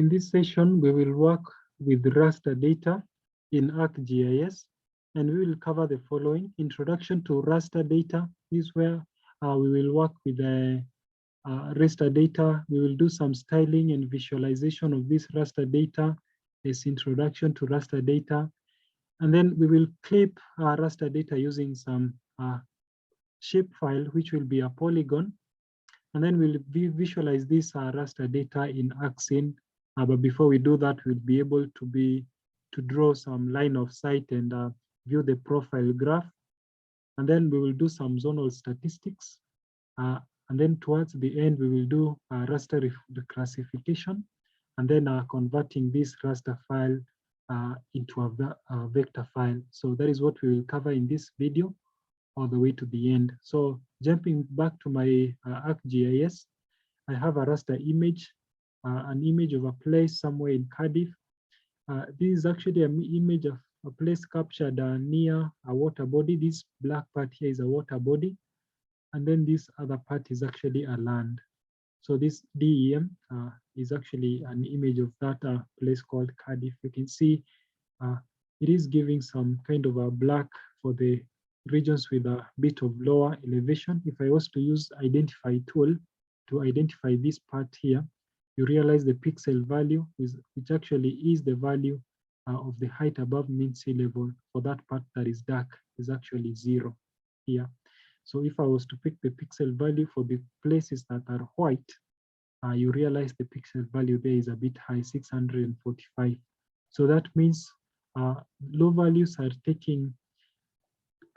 In this session, we will work with raster data in ArcGIS, and we will cover the following: introduction to raster data. This is where we will work with the raster data. We will do some styling and visualization of this raster data as introduction to raster data. And then we will clip our raster data using some shapefile, which will be a polygon. And then we'll visualize this raster data in ArcScene. But before we do that, we'll be able to draw some line of sight and view the profile graph. And then we will do some zonal statistics. And then towards the end, we will do raster reclassification, and then converting this raster file into a vector file. So that is what we will cover in this video all the way to the end. So jumping back to my ArcGIS, I have a raster image, an image of a place somewhere in Cardiff. This is actually an image of a place captured near a water body. This black part here is a water body, and then this other part is actually a land. So this DEM is actually an image of that place called Cardiff. You can see it is giving some kind of a black for the regions with a bit of lower elevation. If I was to use identify tool to identify this part here, you realize the pixel value which actually is the value of the height above mean sea level for that part that is dark is actually 0 here. So if I was to pick the pixel value for the places that are white, you realize the pixel value there is a bit high, 645. So that means low values are taking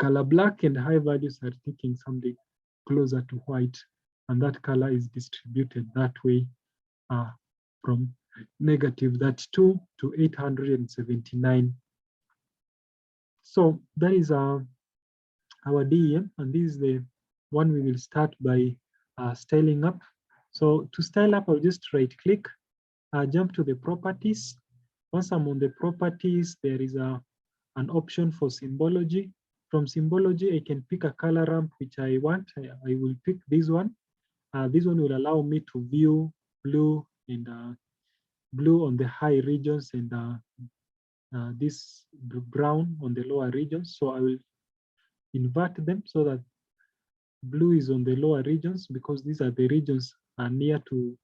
color black and high values are taking something closer to white, and that color is distributed that way from -32 to 879. So that is our DEM, and this is the one we will start by styling up. So to style up, I'll just right click, jump to the properties. Once I'm on the properties, there is an option for symbology. From symbology, I can pick a color ramp which I want. I will pick this one. This one will allow me to view blue and blue on the high regions and this brown on the lower regions. So I will invert them so that blue is on the lower regions, because these are the regions near to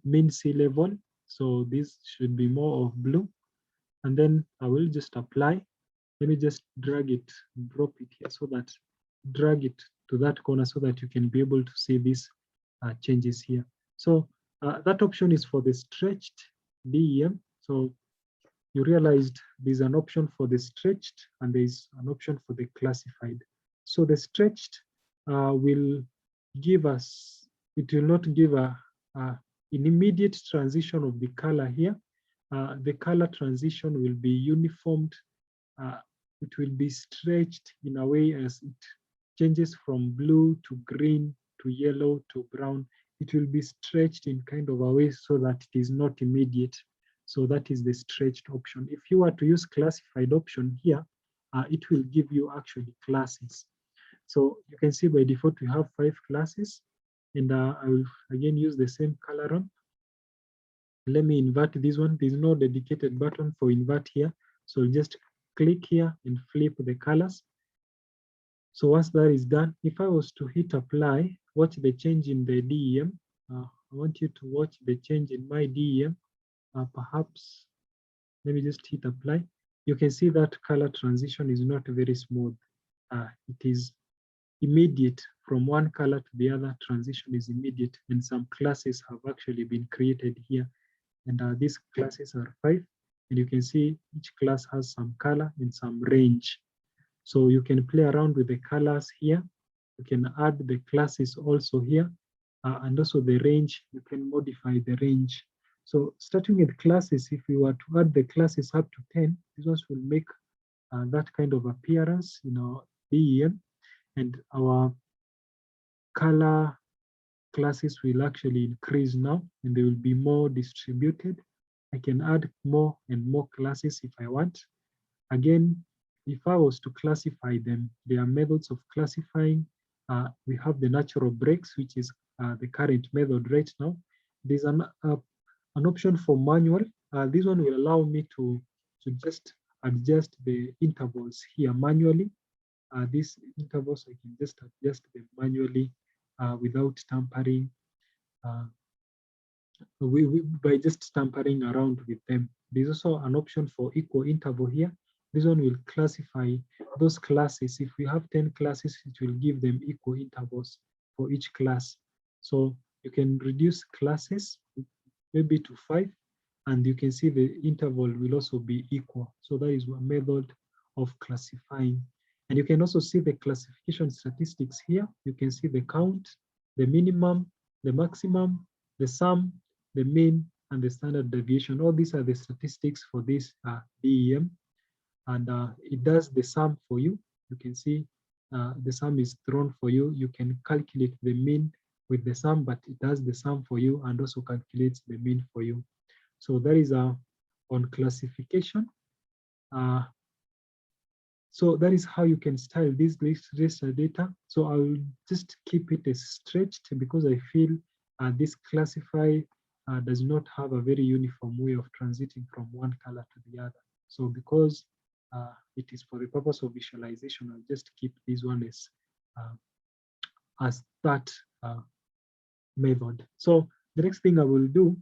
mean sea level. So this should be more of blue. And then I will just apply. Let me just drag it, drop it here, so that drag it to that corner so that you can be able to see these changes here. So that option is for the stretched DEM. So you realized there's an option for the stretched and there's an option for the classified. So the stretched will give us, it will not give an immediate transition of the color here. The color transition will be uniformed. It will be stretched in a way as it changes from blue to green to yellow to brown. It will be stretched in kind of a way so that it is not immediate. So that is the stretched option. If you were to use classified option here, it will give you actually classes. So you can see by default we have 5 classes, and I will again use the same color ramp. Let me invert this one. There's no dedicated button for invert here. So just click here and flip the colors. So once that is done, if I was to hit apply, watch the change in the DEM. I want you to watch the change in my DEM. Perhaps, let me just hit apply. You can see that color transition is not very smooth. It is immediate from one color to the other. Transition is immediate, and some classes have actually been created here. And these classes are 5. And you can see each class has some color and some range. So you can play around with the colors here. You can add the classes also here. And also the range, you can modify the range. So starting with classes, if you were to add the classes up to 10, these ones will make that kind of appearance in our DEM. And our color classes will actually increase now, and they will be more distributed. I can add more and more classes if I want. Again, if I was to classify them, there are methods of classifying. We have the natural breaks, which is the current method right now. there's an option for manual. This one will allow me to just adjust the intervals here manually. These intervals, I can just adjust them manually without tampering, by just tampering around with them. There's also an option for equal interval here. This one will classify those classes. If we have 10 classes, it will give them equal intervals for each class. So you can reduce classes maybe to 5, and you can see the interval will also be equal. So that is a method of classifying. And you can also see the classification statistics here. You can see the count, the minimum, the maximum, the sum, the mean, and the standard deviation. All these are the statistics for this DEM. And it does the sum for you. You can see the sum is thrown for you. You can calculate the mean with the sum, but it does the sum for you and also calculates the mean for you. So that is on classification. So that is how you can style this raster data. So I will just keep it as stretched because I feel this classify does not have a very uniform way of transiting from one color to the other. So because it is for the purpose of visualization, I'll just keep this one as that method. So the next thing I will do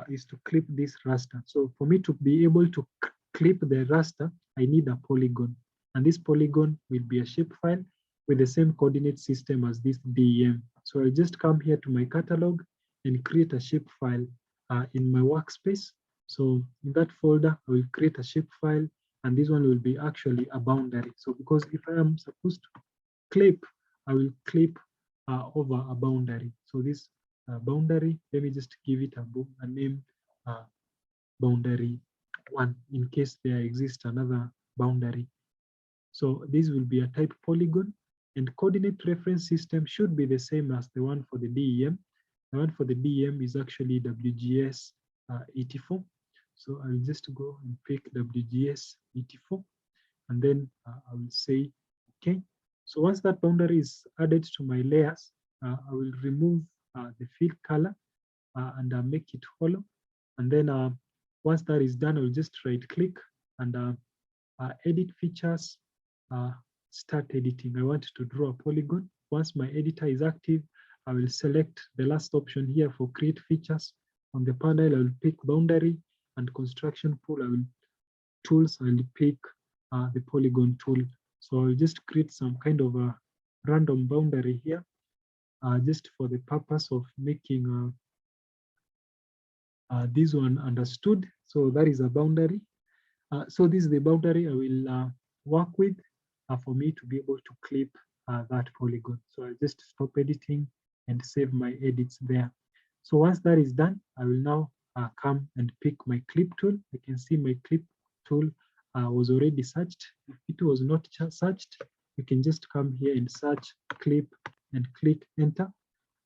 is to clip this raster. So for me to be able to clip the raster, I need a polygon. And this polygon will be a shapefile with the same coordinate system as this DEM. So I'll just come here to my catalog and create a shapefile in my workspace. So in that folder, I will create a shapefile, and this one will be actually a boundary. So because if I am supposed to clip, I will clip over a boundary. So this boundary, let me just give it a name, boundary 1, in case there exists another boundary. So this will be a type polygon, and coordinate reference system should be the same as the one for the DEM. The one for the DEM is actually WGS 84. So I'll just go and pick WGS 84, and then I will say okay. So once that boundary is added to my layers, I will remove the fill color and make it hollow. And then once that is done, I will just right click and edit features, start editing. I want to draw a polygon. Once my editor is active, I will select the last option here for create features. On the panel, I will pick boundary, and construction pool, I will tools, I will pick the polygon tool. So I'll just create some kind of a random boundary here, just for the purpose of making this one understood. So that is a boundary. So this is the boundary I will work with for me to be able to clip that polygon. So I'll just stop editing and save my edits there. So once that is done, I will now come and pick my clip tool. I can see my clip tool was already searched. If it was not searched, you can just come here and search clip and click enter,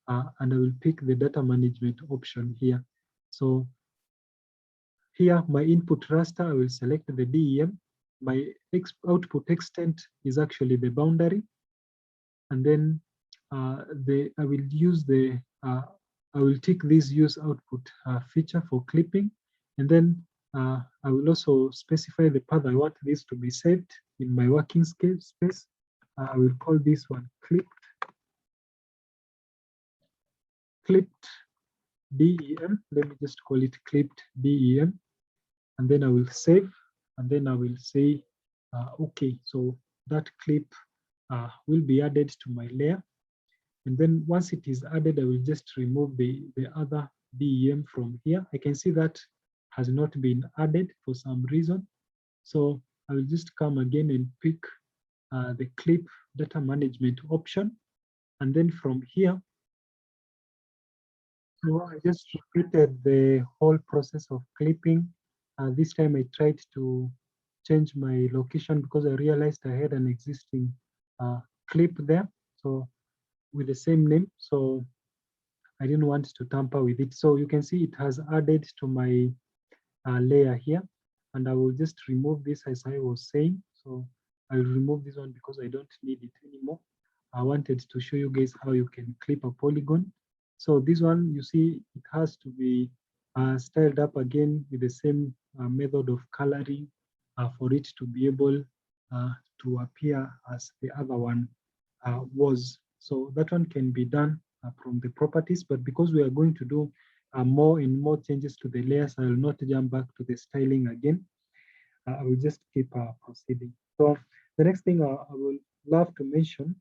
and I will pick the data management option here. So here, my input raster, I will select the DEM. My output extent is actually the boundary. And then I will use I will tick this use output feature for clipping. And then I will also specify the path I want this to be saved in my working space. I will call this one clipped DEM. Let me just call it clipped DEM. And then I will save, and then I will say, okay, so that clip will be added to my layer. And then once it is added, I will just remove the other DEM from here. I can see that has not been added for some reason. So I will just come again and pick the clip data management option. And then from here, so I just repeated the whole process of clipping. This time I tried to change my location because I realized I had an existing clip there, so with the same name. So I didn't want to tamper with it. So you can see it has added to my layer here, and I will just remove this as I was saying. So I'll remove this one because I don't need it anymore. I wanted to show you guys how you can clip a polygon So this one, you see, it has to be styled up again with the same method of coloring for it to be able to appear as the other one was. So that one can be done from the properties, but because we are going to do more and more changes to the layers, I will not jump back to the styling again. I will just keep proceeding. So the next thing I will love to mention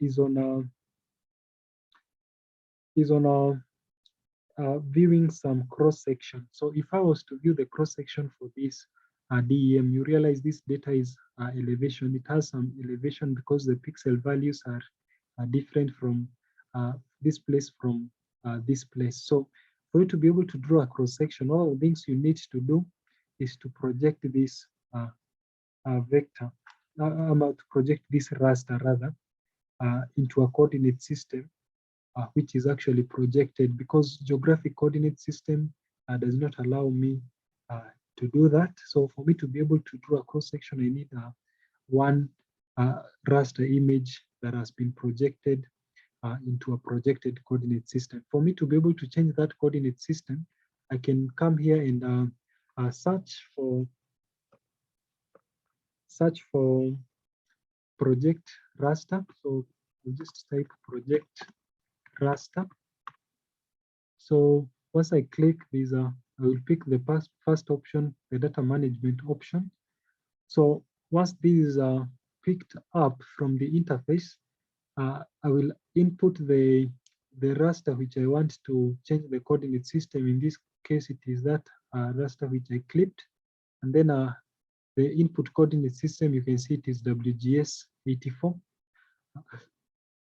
is on viewing some cross section. So if I was to view the cross section for this DEM, you realize this data is elevation. It has some elevation because the pixel values are different from this place from this place. So for you to be able to draw a cross section, all the things you need to do is to project this vector, to project this raster rather into a coordinate system, which is actually projected, because geographic coordinate system does not allow me to do that. So for me to be able to draw a cross section, I need one raster image that has been projected into a projected coordinate system. For me to be able to change that coordinate system, I can come here and search for project raster. So I'll just type project raster. So once I click these, I will pick the first option, the data management option. So once these are picked up from the interface, I will input the raster which I want to change the coordinate system. In this case, it is that raster which I clipped. And then the input coordinate system, you can see it is WGS 84.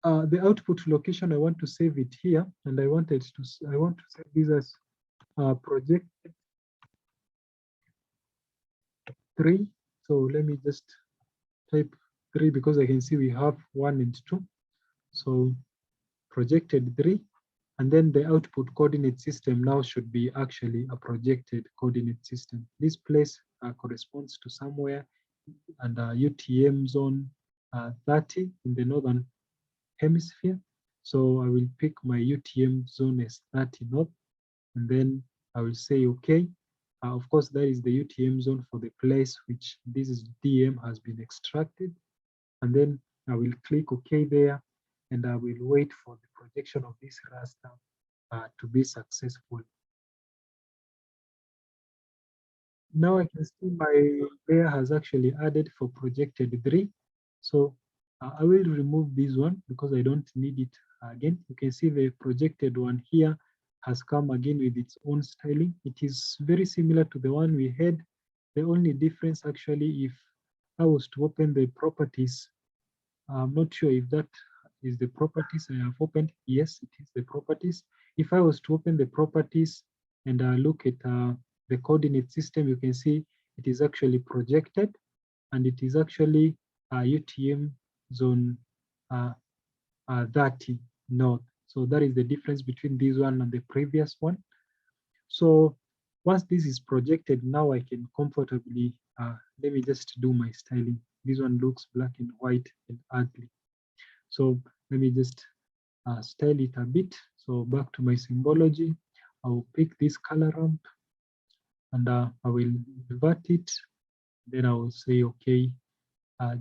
The output location, I want to save it here, and I want to save this as project 3. So let me just type 3 because I can see we have 1 and 2. So projected 3, and then the output coordinate system now should be actually a projected coordinate system. This place corresponds to somewhere under UTM zone 30 in the northern hemisphere. So I will pick my UTM zone as 30 north, and then I will say okay. Of course, that is the UTM zone for the place which this is DM has been extracted. And then I will click OK there, and I will wait for the projection of this raster to be successful. Now I can see my layer has actually added for projected 3. So I will remove this one because I don't need it again. You can see the projected one here has come again with its own styling. It is very similar to the one we had. The only difference actually, if I was to open the properties, I'm not sure if that is the properties I have opened. Yes, it is the properties. If I was to open the properties and look at the coordinate system, you can see it is actually projected, and it is actually UTM zone 30 north. So that is the difference between this one and the previous one. So once this is projected, now I can comfortably, let me just do my styling. This one looks black and white and ugly. So let me just style it a bit. So back to my symbology, I will pick this color ramp, and I will invert it. Then I will say, okay,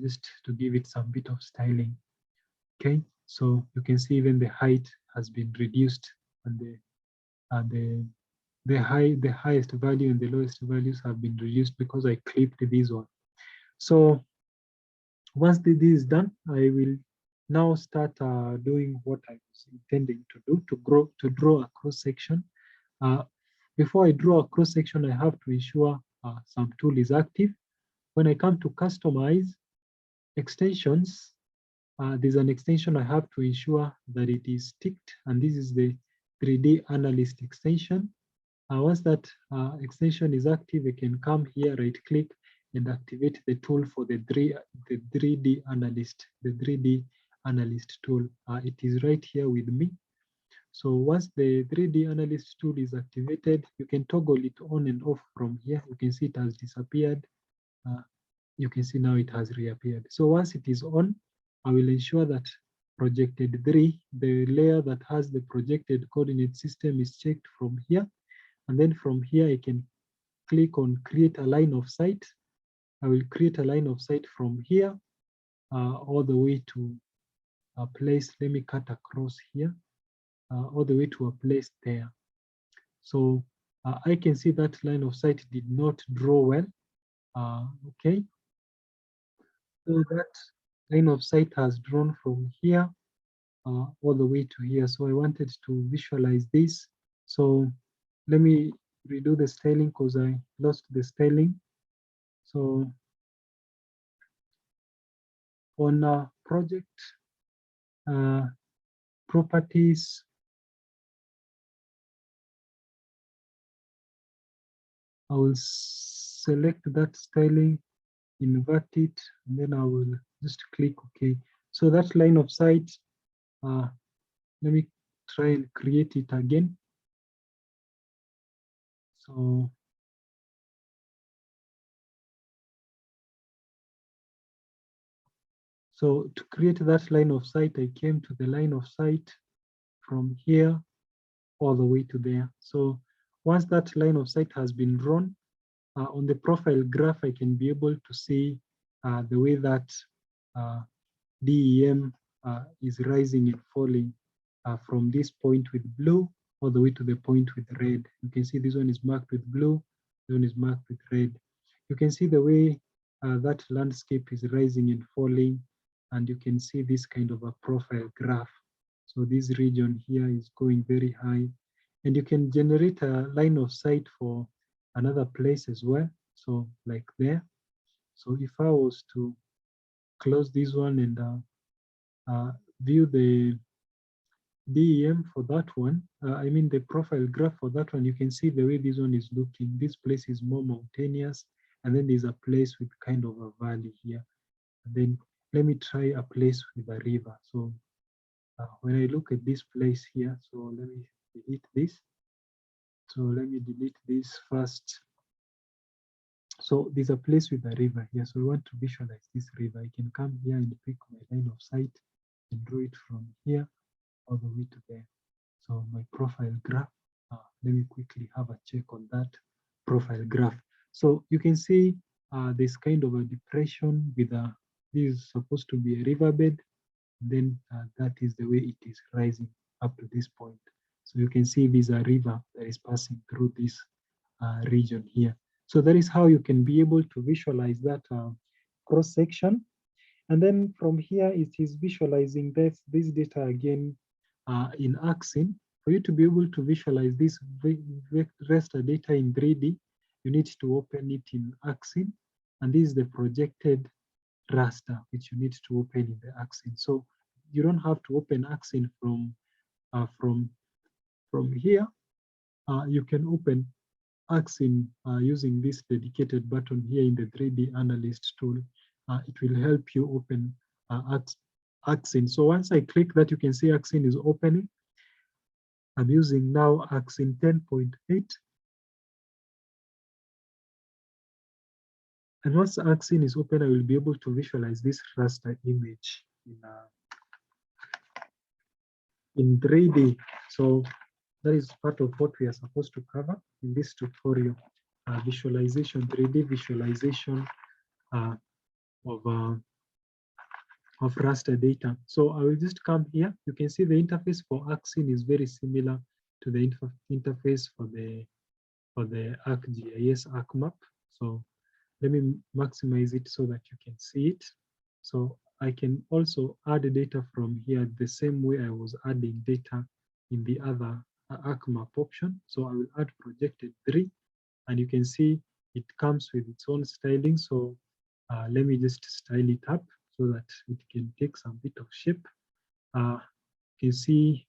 just to give it some bit of styling. Okay, so you can see even the height has been reduced, and the highest value and the lowest values have been reduced because I clipped this one. So once this is done, I will now start doing what I was intending to do, to draw a cross section. Before I draw a cross section, I have to ensure some tool is active. When I come to customize extensions, there's an extension I have to ensure that it is ticked, and this is the 3D Analyst extension. Once that extension is active, I can come here, right click, and activate the tool for the 3D Analyst tool. It is right here with me. So once the 3D Analyst tool is activated, you can toggle it on and off from here. You can see it has disappeared. You can see now it has reappeared. So once it is on, I will ensure that projected 3, the layer that has the projected coordinate system is checked from here. And then from here, I can click on create a line of sight. I will create a line of sight from here all the way to a place. Let me cut across here, all the way to a place there. So I can see that line of sight did not draw well. Okay. So that line of sight has drawn from here all the way to here. So I wanted to visualize this. So let me redo the styling because I lost the styling. So on project properties, I will select that styling, invert it, and then I will just click OK. So that line of sight, let me try and create it again. So to create that line of sight, I came to the line of sight from here all the way to there. So once that line of sight has been drawn, on the profile graph, I can be able to see the way that DEM is rising and falling from this point with blue all the way to the point with red. You can see this one is marked with blue, this one is marked with red. You can see the way that landscape is rising and falling, and you can see this kind of a profile graph. So this region here is going very high, and you can generate a line of sight for another place as well. So like there. So if I was to close this one and view the DEM for that one, I mean the profile graph for that one, you can see the way this one is looking. This place is more mountainous, and then there's a place with kind of a valley here. And then let me try a place with a river. So when I look at this place here, so let me delete this. So let me delete this first. So there's a place with a river here. So we want to visualize this river. I can come here and pick my line of sight and draw it from here all the way to there. So my profile graph, let me quickly have a check on that profile graph. So you can see there's kind of a depression with this is supposed to be a riverbed. Then that is the way it is rising up to this point. So you can see there's a river that is passing through this region here. So that is how you can be able to visualize that cross section. And then from here, it is visualizing this data again in ArcScene. For you to be able to visualize this raster data in 3D, you need to open it in ArcScene. And this is the projected raster, which you need to open in the ArcScene. So you don't have to open ArcScene from here. You can open ArcScene using this dedicated button here in the 3D Analyst tool. It will help you open ArcScene. So once I click that, you can see ArcScene is opening. I'm using now ArcScene 10.8. And once ArcScene is open, I will be able to visualize this raster image in 3D. So that is part of what we are supposed to cover in this tutorial. Visualization, 3D visualization of raster data. So I will just come here. You can see the interface for ArcScene is very similar to the interface for the ArcGIS ArcMap. So let me maximize it so that you can see it. So I can also add data from here the same way I was adding data in the other ArcMap option. So I will add projected 3, and you can see it comes with its own styling. So let me just style it up so that it can take some bit of shape. You can see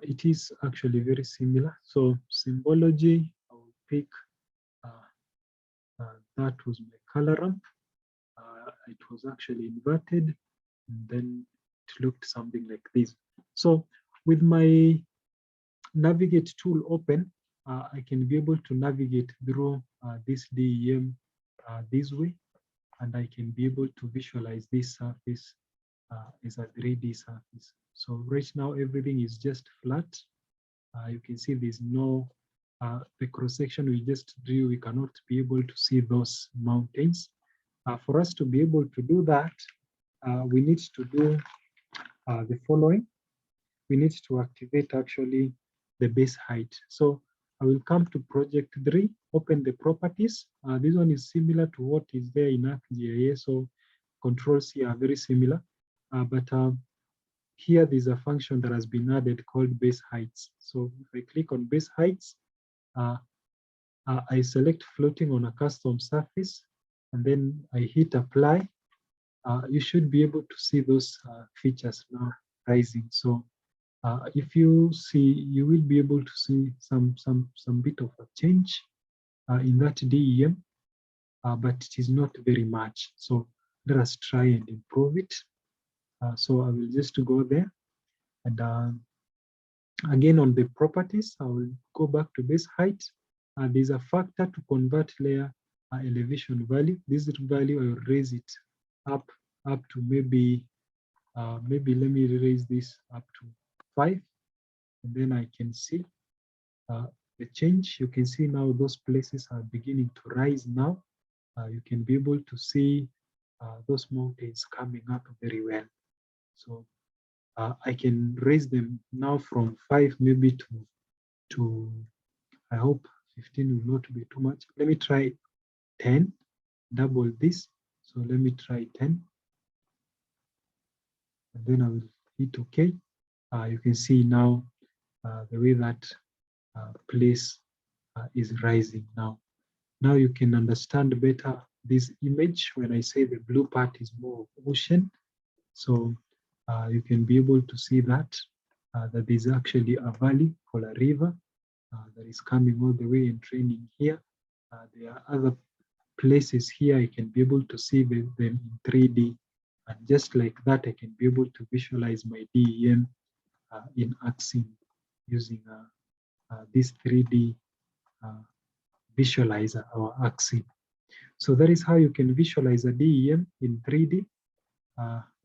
it is actually very similar. So symbology, I will pick that was my color ramp. It was actually inverted, and then it looked something like this. So with my navigate tool open, I can be able to navigate through this DEM this way, and I can be able to visualize this surface as a 3D surface. So right now everything is just flat. You can see there's no, the cross section we just drew, we cannot be able to see those mountains. For us to be able to do that, we need to do the following. We need to activate actually the base height. So I will come to project 3, open the properties. This one is similar to what is there in ArcGIS, so controls here are very similar. But here there's a function that has been added called base heights. So if I click on base heights, I select floating on a custom surface, and then I hit apply. You should be able to see those features now rising. So if you see, you will be able to see some bit of a change in that DEM, but it is not very much. So let us try and improve it. So I will just go there, and again on the properties, I will go back to base height. There's a factor to convert layer elevation value. This value I will raise it up to maybe let me raise this up to 5, and then I can see the change. You can see now those places are beginning to rise now. You can be able to see those mountains coming up very well. So I can raise them now from 5 maybe to I hope 15 will not be too much. Let me try 10, double this. So let me try 10. And then I will hit OK. You can see now the way that place is rising now. Now you can understand better this image when I say the blue part is more of ocean. So you can be able to see that there's actually a valley called a river that is coming all the way and draining here. There are other places here I can be able to see them in 3D. And just like that, I can be able to visualize my DEM in ArcScene using this 3D visualizer, our ArcScene. So that is how you can visualize a DEM in 3D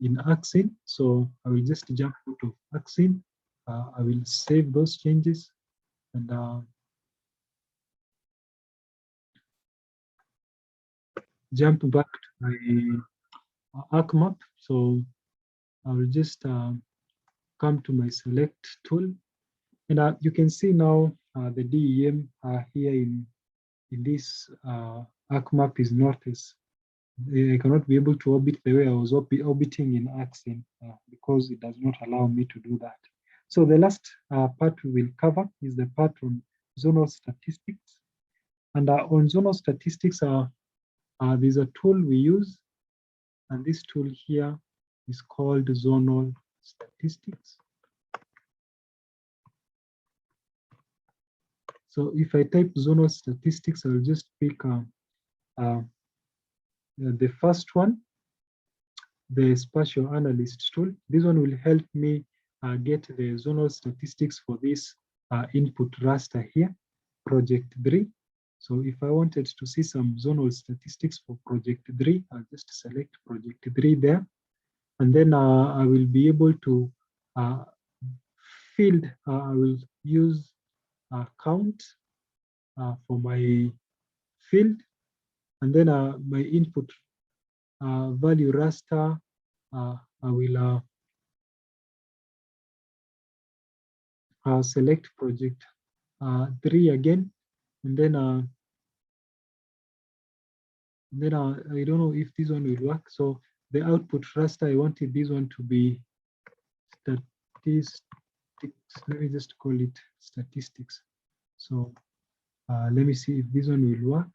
in ArcScene. So I will just jump out of ArcScene. I will save those changes and jump back to my ArcMap. So I will just come to my select tool, and you can see now the DEM here in this ArcMap is not as I cannot be able to orbit the way I was orbiting in ArcScene because it does not allow me to do that. So the last part we will cover is the part on zonal statistics. And on zonal statistics, there's a tool we use, and this tool here is called Zonal Statistics. So if I type Zonal Statistics, I'll just pick the first one, the Spatial Analyst tool. This one will help me get the zonal statistics for this input raster here, project 3. So if I wanted to see some zonal statistics for project 3, I'll just select project 3 there. And then I will be able to field, I will use count for my field. And then my input value raster, I will select project 3 again, and then I don't know if this one will work. So the output raster, I wanted this one to be statistics. Let me just call it statistics. So let me see if this one will work.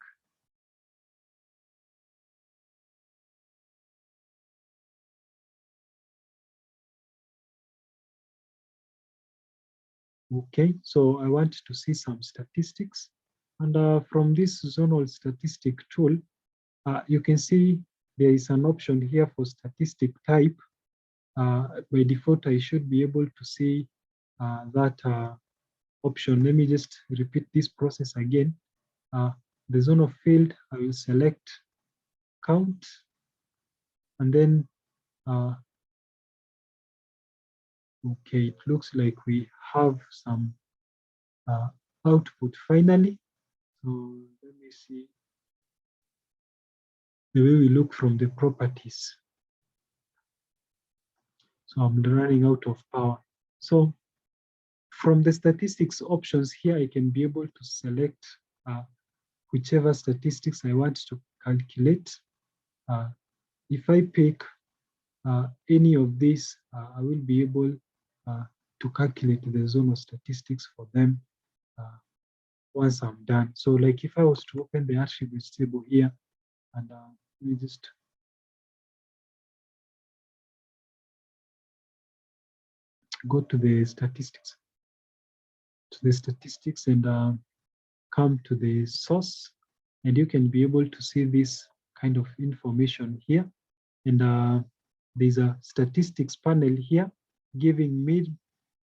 Okay, so I want to see some statistics. And from this zonal statistic tool, you can see there is an option here for statistic type. By default, I should be able to see that option. Let me just repeat this process again. The zone of field, I will select count, and then Okay, it looks like we have some output finally. So let me see the way we look from the properties. So I'm running out of power. So from the statistics options here, I can be able to select whichever statistics I want to calculate. If I pick any of these, I will be able to calculate the zonal statistics for them once I'm done. So like if I was to open the attributes table here, and let me just go to the statistics, and come to the source, and you can be able to see this kind of information here. And there's a statistics panel here giving me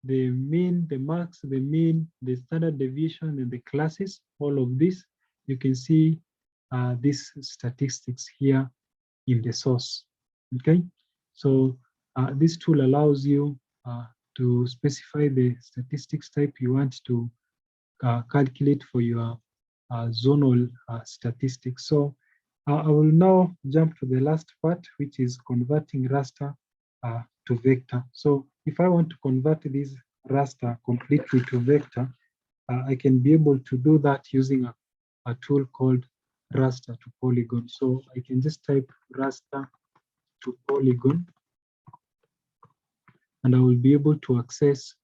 the mean, the max, the mean, the standard deviation, and the classes, all of this. You can see these statistics here in the source, okay? So this tool allows you to specify the statistics type you want to calculate for your zonal statistics. So I will now jump to the last part, which is converting raster to vector. So if I want to convert this raster completely to vector, I can be able to do that using a tool called raster to polygon. So I can just type raster to polygon, and I will be able to access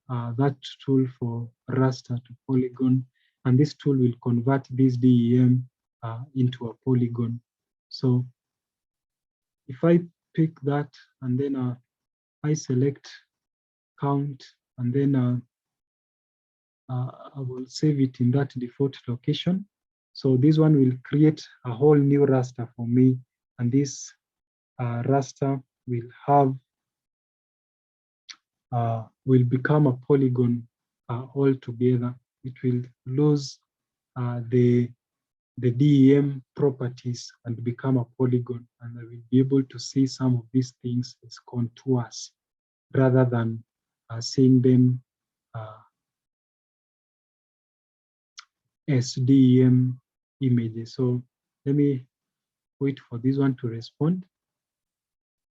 that tool for raster to polygon, and this tool will convert this DEM into a polygon. So if I pick that and then I select count, and then I will save it in that default location. So this one will create a whole new raster for me, and this raster will become a polygon altogether. It will lose the DEM properties and become a polygon, and I will be able to see some of these things as contours rather than seeing them as DEM images. So let me wait for this one to respond.